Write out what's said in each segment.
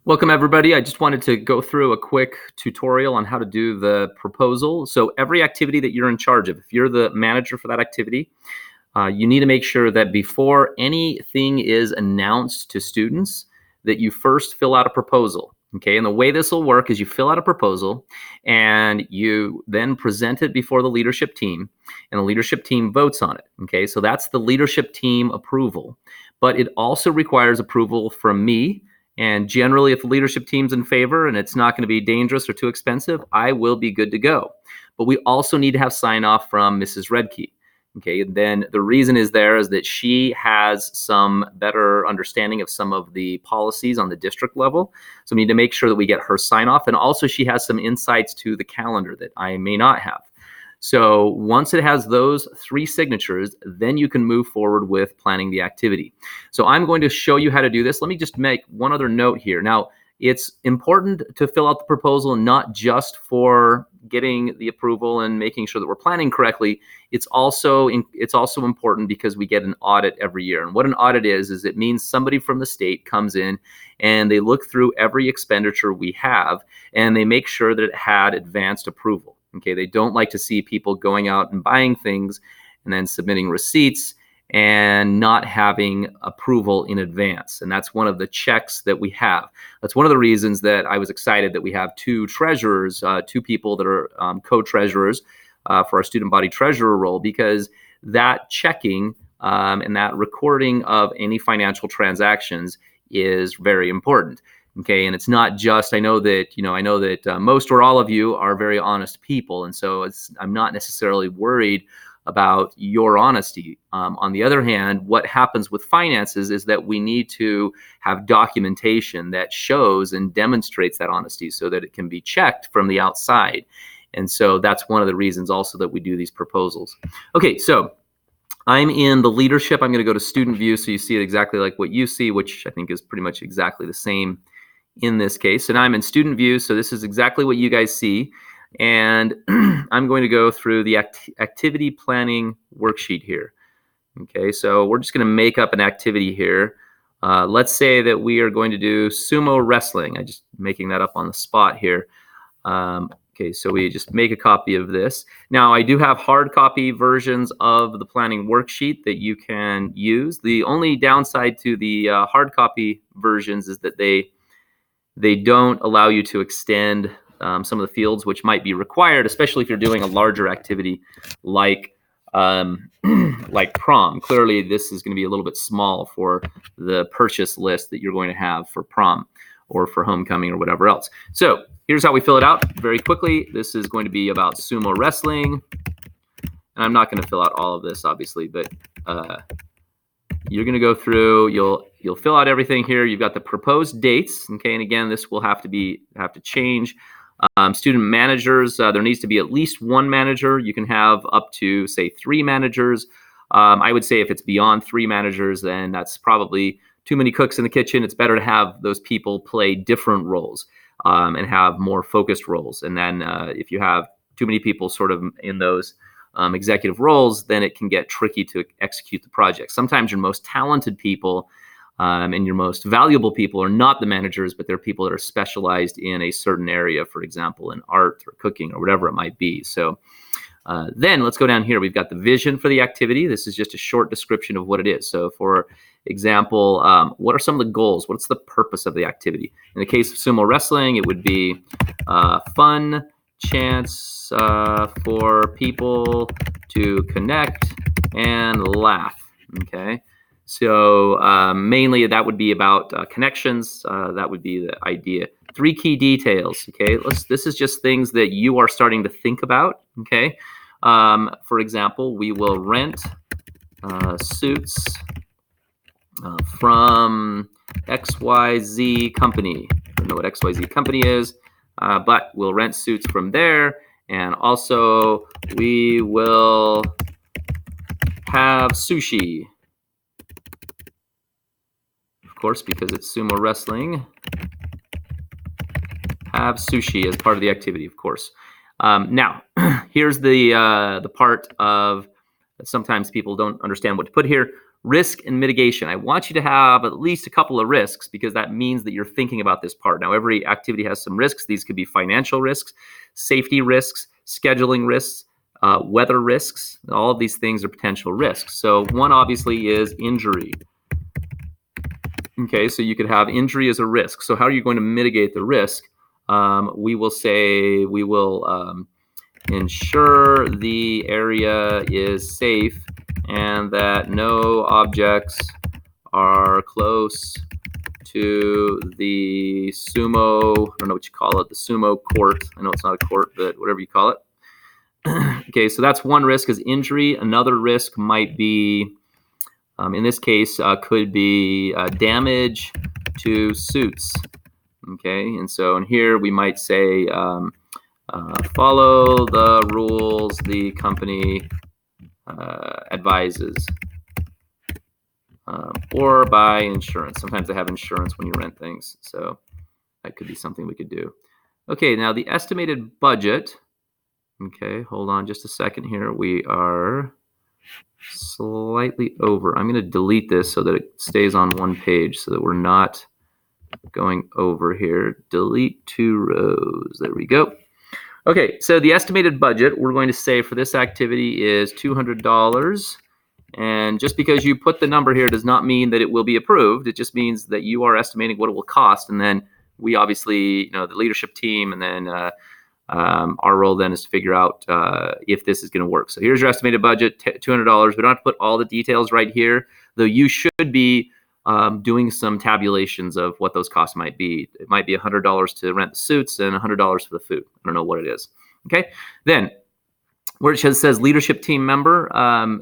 Welcome everybody. I just wanted to go through a quick tutorial on how to do the proposal. So every activity that you're in charge of, if you're the manager for that activity, you need to make sure that before anything is announced to students, that you first fill out a proposal. Okay, and the way this will work is you fill out a proposal and you then present it before the leadership team, and the leadership team votes on it. Okay, so that's the leadership team approval. But it also requires approval from me. And generally, if the leadership team's in favor and it's not going to be dangerous or too expensive, I will be good to go. But we also need to have sign off from Mrs. Redkey. Okay, and then the reason is that she has some better understanding of some of the policies on the district level. So we need to make sure that we get her sign off. And also she has some insights to the calendar that I may not have. So once it has those three signatures, then you can move forward with planning the activity. So I'm going to show you how to do this. Let me just make one other note here. Now, it's important to fill out the proposal not just for getting the approval and making sure that we're planning correctly. It's also important because we get an audit every year. And what an audit is it means somebody from the state comes in and they look through every expenditure we have and they make sure that it had advanced approval. Okay, they don't like to see people going out and buying things and then submitting receipts and not having approval in advance. And that's one of the checks that we have. That's one of the reasons that I was excited that we have two treasurers, two people that are co-treasurers for our student body treasurer role, because that checking and that recording of any financial transactions is very important. Okay, and it's not just, I know that most or all of you are very honest people, and so I'm not necessarily worried about your honesty. On the other hand, what happens with finances is that we need to have documentation that shows and demonstrates that honesty so that it can be checked from the outside. And so that's one of the reasons also that we do these proposals. Okay, so I'm in the leadership. I'm going to go to student view so you see it exactly like what you see, which I think is pretty much exactly the same in this case. And I'm in student view, so this is exactly what you guys see. And I'm going to go through the activity planning worksheet here. Okay, so we're just going to make up an activity here. Let's say that we are going to do sumo wrestling. I'm just making that up on the spot here. Okay, so we just make a copy of this. Now, I do have hard copy versions of the planning worksheet that you can use. The only downside to the hard copy versions is that they don't allow you to extend some of the fields which might be required, especially if you're doing a larger activity like prom. Clearly, this is going to be a little bit small for the purchase list that you're going to have for prom or for homecoming or whatever else. So here's how we fill it out very quickly. This is going to be about sumo wrestling. And I'm not going to fill out all of this, obviously, but you're going to go through, you'll fill out everything here. You've got the proposed dates, okay, and again, this will have to change. Student managers, there needs to be at least one manager. You can have up to, say, 3 managers. I would say if it's beyond 3 managers, then that's probably too many cooks in the kitchen. It's better to have those people play different roles and have more focused roles. And then if you have too many people sort of in those executive roles, then it can get tricky to execute the project. Sometimes your most talented people and your most valuable people are not the managers, but they're people that are specialized in a certain area, for example, in art or cooking or whatever it might be. So then let's go down here. We've got the vision for the activity. This is just a short description of what it is. So for example, what are some of the goals? What's the purpose of the activity? In the case of sumo wrestling, it would be fun chance for people to connect and laugh. Okay, so mainly that would be about connections. That would be the idea. 3 key details. Okay, this is just things that you are starting to think about. Okay, for example, we will rent suits from XYZ company. I don't know what XYZ company is. But we'll rent suits from there, and also we will have sushi. Of course, because it's sumo wrestling, have sushi as part of the activity, of course. Now, here's the part of sometimes people don't understand what to put here. risk and mitigation. I want you to have at least a couple of risks because that means that you're thinking about this part. Now, every activity has some risks. These could be financial risks, safety risks, scheduling risks, weather risks. All of these things are potential risks. So one obviously is injury. Okay, so you could have injury as a risk. So how are you going to mitigate the risk? We will say we will ensure the area is safe and that no objects are close to the sumo, I don't know what you call it, the sumo court. I know it's not a court, but whatever you call it. Okay, so that's one risk is injury. Another risk might be, in this case, could be damage to suits. Okay, and so in here we might say follow the rules the company advises, or buy insurance. Sometimes they have insurance when you rent things, so that could be something we could do. Okay, now the estimated budget. Okay, hold on just a second here. We are slightly over. I'm going to delete this so that it stays on one page so that we're not going over here. Delete 2 rows. There we go. Okay, so the estimated budget we're going to say for this activity is $200. And just because you put the number here does not mean that it will be approved. It just means that you are estimating what it will cost. And then we obviously, the leadership team, and then our role then is to figure out if this is going to work. So here's your estimated budget, $200. We don't have to put all the details right here, though you should be doing some tabulations of what those costs might be. It might be $100 to rent the suits and $100 for the food. I don't know what it is. Okay, then where it says leadership team member,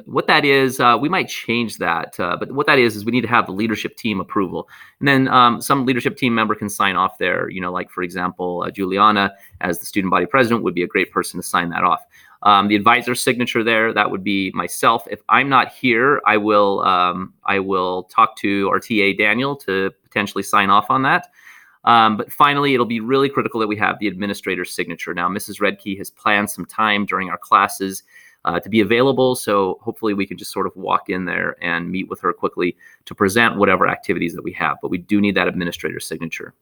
what that is, we might change that, but what that is we need to have the leadership team approval. And then some leadership team member can sign off there, like for example, Juliana as the student body president would be a great person to sign that off. The advisor signature there, that would be myself. If I'm not here, I will talk to our TA Daniel to potentially sign off on that. But finally, it'll be really critical that we have the administrator's signature. Now, Mrs. Redkey has planned some time during our classes to be available, so hopefully we can just sort of walk in there and meet with her quickly to present whatever activities that we have, but we do need that administrator's signature.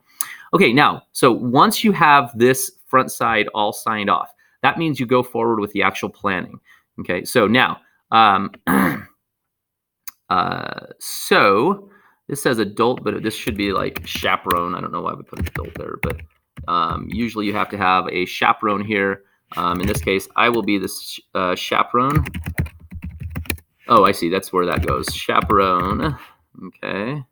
Okay, now, so once you have this front side all signed off, that means you go forward with the actual planning. Okay, so now, so this says adult, but this should be like chaperone. I don't know why we put adult there, but usually you have to have a chaperone here. In this case, I will be the chaperone. Oh, I see. That's where that goes. Chaperone. Okay.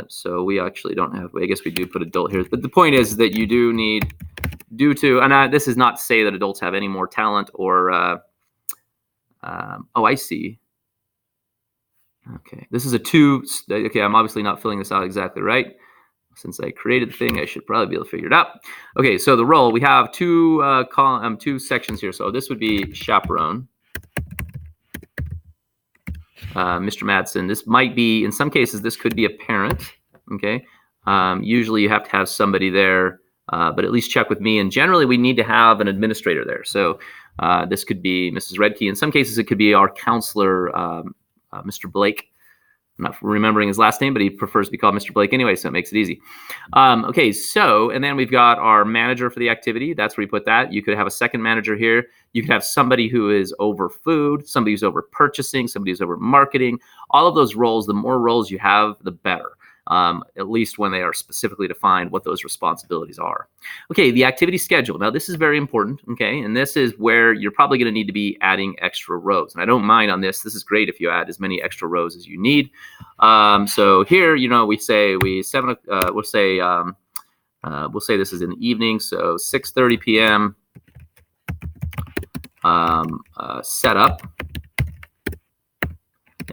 So we actually don't have, I guess we do put adult here. But the point is that you do need, and this is not to say that adults have any more talent or, oh, I see. Okay, this is a 2. Okay, I'm obviously not filling this out exactly right. Since I created the thing, I should probably be able to figure it out. Okay, so the role, we have 2 sections here. So this would be chaperone. Mr. Madsen, this might be, in some cases, this could be a parent. Okay, usually you have to have somebody there, but at least check with me. And generally, we need to have an administrator there. So this could be Mrs. Redkey. In some cases, it could be our counselor, Mr. Blake. I'm not remembering his last name, but he prefers to be called Mr. Blake anyway, so it makes it easy. Okay, so, and then we've got our manager for the activity. That's where you put that. You could have a second manager here. You could have somebody who is over food, somebody who's over purchasing, somebody who's over marketing. All of those roles, the more roles you have, the better. At least when they are specifically defined what those responsibilities are. Okay, the activity schedule. Now, this is very important, okay? And this is where you're probably going to need to be adding extra rows. And I don't mind on this. This is great if you add as many extra rows as you need. So here, we say we'll say this is in the evening, so 6:30 p.m. Setup.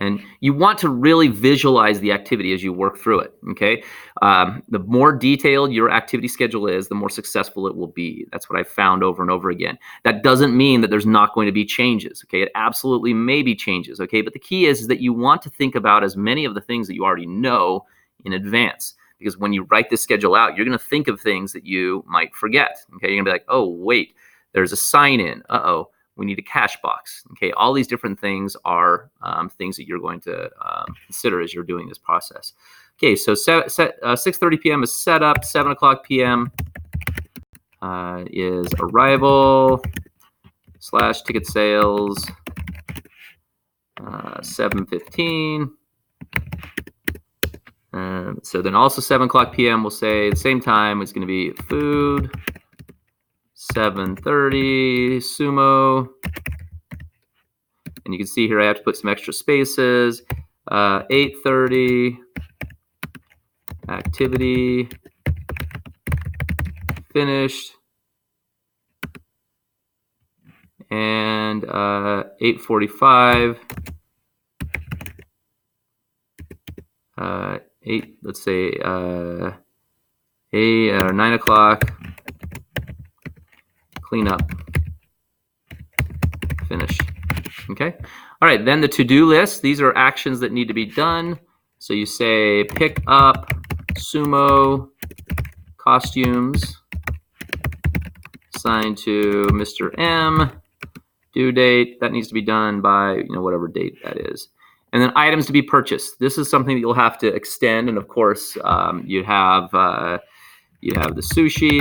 And you want to really visualize the activity as you work through it, okay? The more detailed your activity schedule is, the more successful it will be. That's what I've found over and over again. That doesn't mean that there's not going to be changes, okay? It absolutely may be changes, okay? But the key is that you want to think about as many of the things that you already know in advance. Because when you write this schedule out, you're going to think of things that you might forget, okay? You're going to be like, oh, wait, there's a sign-in. Uh-oh. We need a cash box. Okay, all these different things are things that you're going to consider as you're doing this process. Okay, so 6:30 p.m. is setup. 7 o'clock p.m. Is arrival / ticket sales. 7:15. So then also 7 o'clock p.m. we'll say the same time is going to be food. 7:30 sumo. And you can see here I have to put some extra spaces. 8:30 activity finished. And 8:45. Let's say 9 o'clock. Clean up. Finished. Okay. All right. Then the to-do list. These are actions that need to be done. So you say pick up sumo costumes. Assigned to Mr. M. Due date. That needs to be done by whatever date that is. And then items to be purchased. This is something that you'll have to extend. And of course, you have the sushi.